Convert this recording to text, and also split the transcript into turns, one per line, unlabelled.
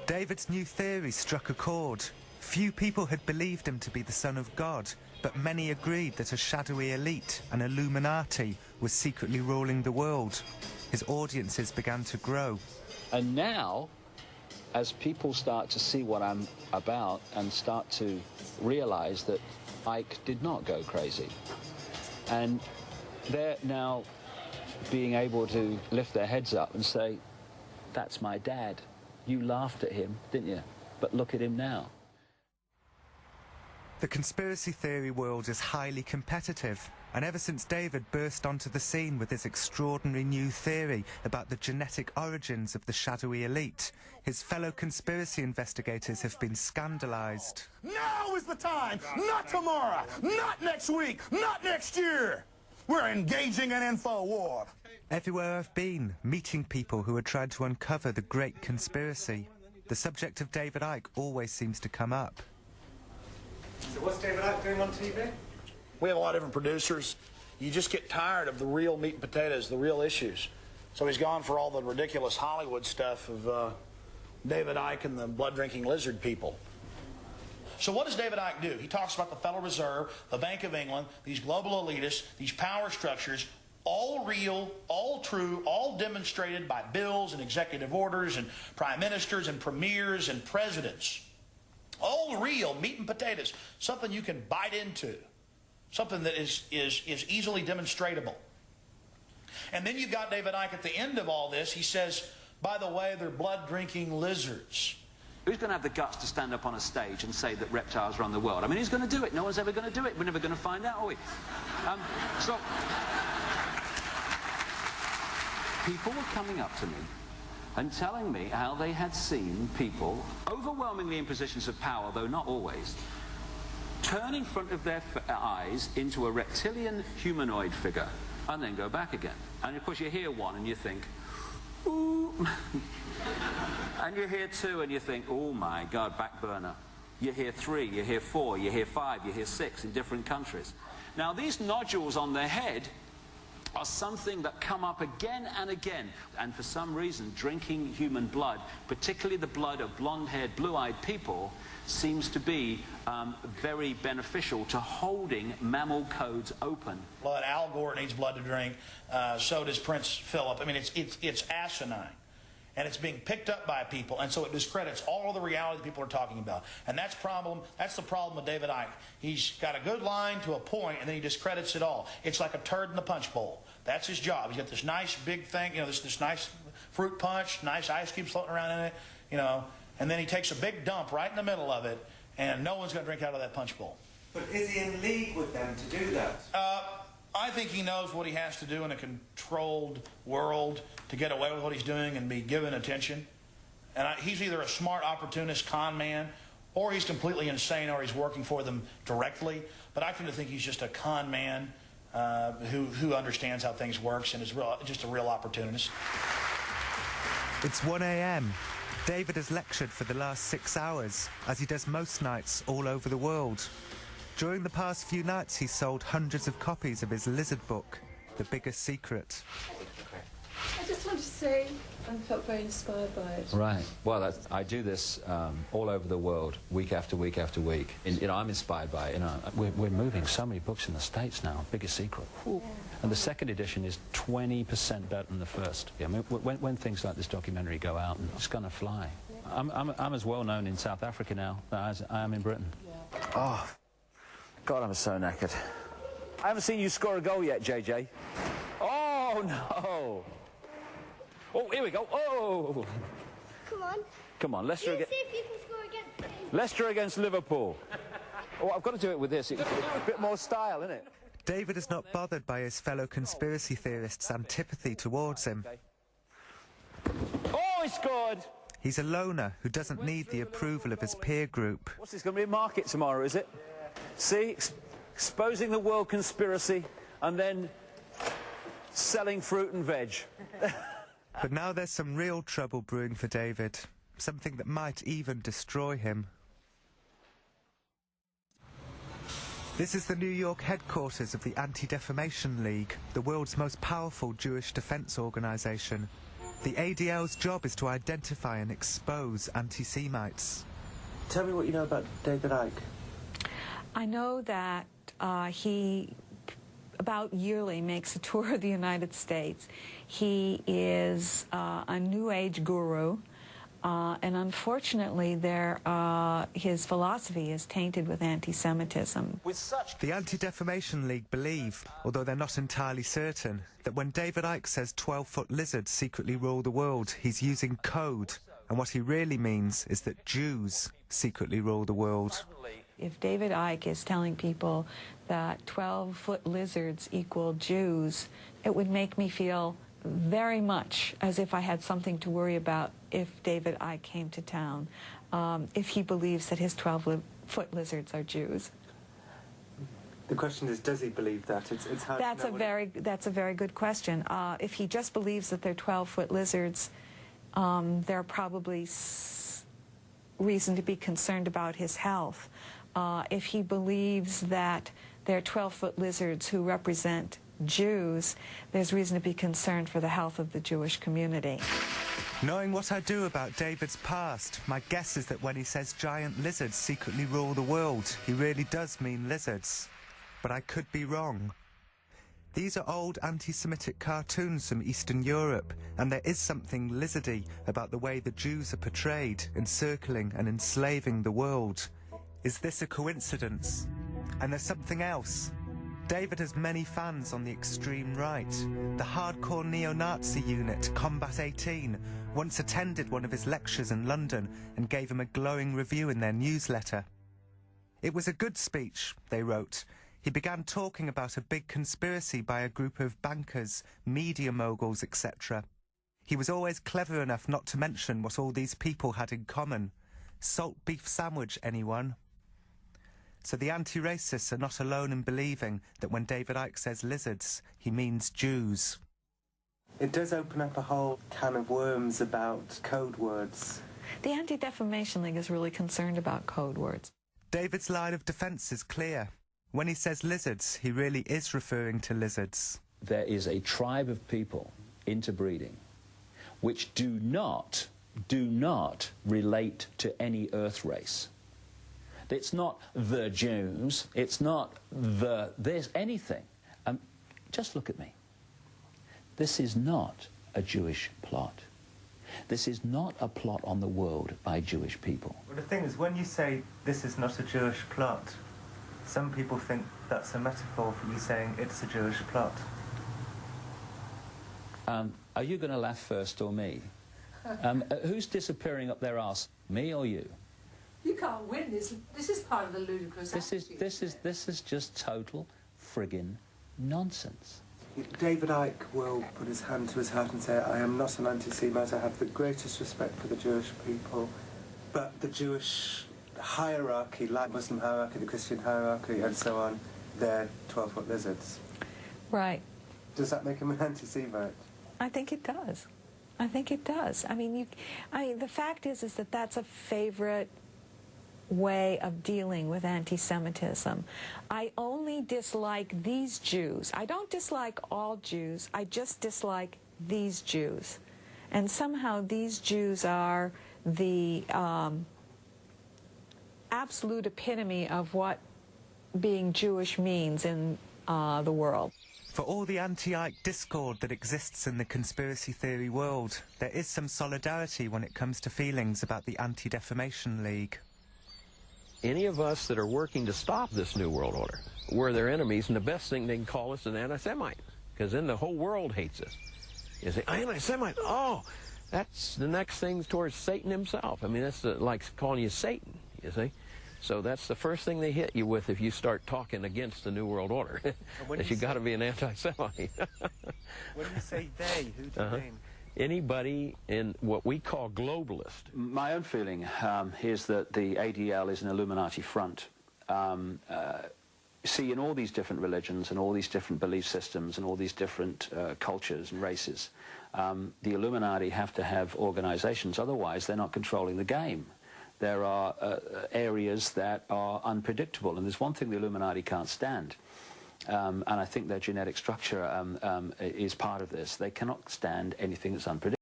David's new theory struck a chord. Few people had believed him to be the son of God, but many agreed that a shadowy elite, an Illuminati, was secretly ruling the world. His audiences began to grow.
And now, as people start to see what I'm about and start to realize that Ike did not go crazy, and they're now being able to lift their heads up and say, that's my dad. You laughed at him, didn't you? But look at him now.
The conspiracy theory world is highly competitive, and ever since David burst onto the scene with his extraordinary new theory about the genetic origins of the shadowy elite, his fellow conspiracy investigators have been scandalized.
Now is the time! Not tomorrow! Not next week! Not next year! We're engaging an info war!
Everywhere I've been, meeting people who are trying to uncover the great conspiracy, the subject of David Icke always seems to come up.
So what's David Icke doing on TV?
We have a lot of different producers. You just get tired of the real meat and potatoes, the real issues. So he's gone for all the ridiculous Hollywood stuff of David Icke and the blood-drinking lizard people. So what does David Icke do? He talks about the Federal Reserve, the Bank of England, these global elitists, these power structures, all real, all true, all demonstrated by bills and executive orders and prime ministers and premiers and presidents. All real meat and potatoes, something you can bite into, something that is easily demonstratable. And then you've got David Icke at the end of all this. He says, by the way, they're blood-drinking lizards.
Who's going to have the guts to stand up on a stage and say that reptiles run the world? I mean, who's going to do it? No one's ever going to do it. We're never going to find out, are we? So, people were coming up to me and telling me how they had seen people, overwhelmingly in positions of power, though not always, turn in front of their eyes into a reptilian humanoid figure and then go back again. And of course you hear one and you think, ooh. And you hear two and you think, oh my God, back burner. You hear three, you hear four, you hear five, you hear six in different countries. Now these nodules on their head are something that come up again and again, and for some reason drinking human blood, particularly the blood of blonde-haired, blue-eyed people, seems to be very beneficial to holding mammal codes open.
Blood, Al Gore needs blood to drink, so does Prince Philip. I mean, it's asinine. And it's being picked up by people, and so it discredits all of the reality that people are talking about. And that's the problem with David Icke. He's got a good line to a point, and then he discredits it all. It's like a turd in the punch bowl. That's his job. He's got this nice big thing, you know, this nice fruit punch, nice ice cubes floating around in it, you know, and then he takes a big dump right in the middle of it, and no one's going to drink out of that punch bowl.
But is he in league with them to do that?
I think he knows what he has to do in a controlled world to get away with what he's doing and be given attention. And he's either a smart opportunist con man, or he's completely insane, or he's working for them directly. But I tend to think he's just a con man who understands how things works and is just a real opportunist.
It's 1 a.m. David has lectured for the last 6 hours, as he does most nights all over the world. During the past few nights, he's sold hundreds of copies of his lizard book, The Biggest Secret.
I just wanted to say I felt very inspired by it.
Right. Well, I do this all over the world, week after week after week. You know, I'm inspired by it. You know, we're moving so many books in the States now. Biggest Secret. Yeah. And the second edition is 20% better than the first. I mean, when things like this documentary go out, it's going to fly. Yeah. I'm as well known in South Africa now as I am in Britain. Yeah. Oh. God, I'm so knackered. I haven't seen you score a goal yet, JJ. Oh, no. Oh, here we go. Oh.
Come on.
Come on, Leicester against...
See if you can score against...
Leicester against Liverpool. Oh, I've got to do it with this. It's a bit more style, isn't it?
David is not bothered by his fellow conspiracy theorists' antipathy towards him.
Oh, he scored!
He's a loner who doesn't need the approval of his peer group.
What's this, going to be a market tomorrow, is it? See, exposing the world conspiracy and then selling fruit and veg.
But now there's some real trouble brewing for David, something that might even destroy him. This is the New York headquarters of the Anti-Defamation League, the world's most powerful Jewish defense organization. The ADL's job is to identify and expose anti-Semites.
Tell me what you know about David Icke.
I know that he about yearly makes a tour of the United States. He is a New Age guru, and unfortunately his philosophy is tainted with anti-Semitism.
The Anti-Defamation League believe, although they're not entirely certain, that when David Icke says 12-foot lizards secretly rule the world, he's using code, and what he really means is that Jews secretly rule the world.
If David Icke is telling people that 12-foot lizards equal Jews, it would make me feel very much as if I had something to worry about if David Icke came to town, if he believes that his 12-foot lizards are Jews.
The question is, does he believe that? It's hard to know.
That's a very good question. If he just believes that they're 12-foot lizards, there are probably reason to be concerned about his health. If he believes that they're 12-foot lizards who represent Jews, there's reason to be concerned for the health of the Jewish community.
Knowing what I do about David's past, my guess is that when he says giant lizards secretly rule the world, he really does mean lizards. But I could be wrong. These are old anti-Semitic cartoons from Eastern Europe, and there is something lizardy about the way the Jews are portrayed, encircling and enslaving the world. Is this a coincidence? And there's something else. David has many fans on the extreme right. The hardcore neo-Nazi unit, Combat 18, once attended one of his lectures in London and gave him a glowing review in their newsletter. It was a good speech, they wrote. He began talking about a big conspiracy by a group of bankers, media moguls, etc. He was always clever enough not to mention what all these people had in common. Salt beef sandwich, anyone? So the anti-racists are not alone in believing that when David Icke says lizards, he means Jews.
It does open up a whole can of worms about code words.
The Anti-Defamation League is really concerned about code words.
David's line of defense is clear. When he says lizards, he really is referring to lizards.
There is a tribe of people interbreeding which do not relate to any Earth race. It's not the Jews, it's not this, anything. Just look at me. This is not a Jewish plot. This is not a plot on the world by Jewish people.
Well, the thing is, when you say this is not a Jewish plot, some people think that's a metaphor for you saying it's a Jewish plot.
Are you going to laugh first or me? Who's disappearing up their arse, me or you?
You can't win this. This is part of the ludicrous attitude.
This is just total friggin' nonsense.
David Icke will put his hand to his heart and say, I am not an anti-Semite, I have the greatest respect for the Jewish people, but the Jewish hierarchy, like Muslim hierarchy, the Christian hierarchy, and so on, they're 12-foot lizards.
Right.
Does that make him an anti-Semite?
I think it does. I think it does. I mean, the fact is that that's a favorite way of dealing with anti-Semitism. I only dislike these Jews. I don't dislike all Jews. I just dislike these Jews. And somehow these Jews are the absolute epitome of what being Jewish means in the world.
For all the anti-Icke discord that exists in the conspiracy theory world, there is some solidarity when it comes to feelings about the Anti-Defamation League.
Any of us that are working to stop this New World Order, we're their enemies, and the best thing they can call us an anti-Semite, because then the whole world hates us. You say, anti-Semite, oh, that's the next thing towards Satan himself. I mean, that's like calling you Satan, you see. So that's the first thing they hit you with if you start talking against the New World Order, that you got to be an anti-Semite.
When you say they, who do you mean?
Anybody in what we call globalist. My own feeling is that the ADL is an Illuminati front. See, in all these different religions and all these different belief systems and all these different cultures and races, the Illuminati have to have organizations, otherwise they're not controlling the game. There are areas that are unpredictable, and there's one thing the Illuminati can't stand. And I think their genetic structure is part of this. They cannot stand anything that's unpredictable.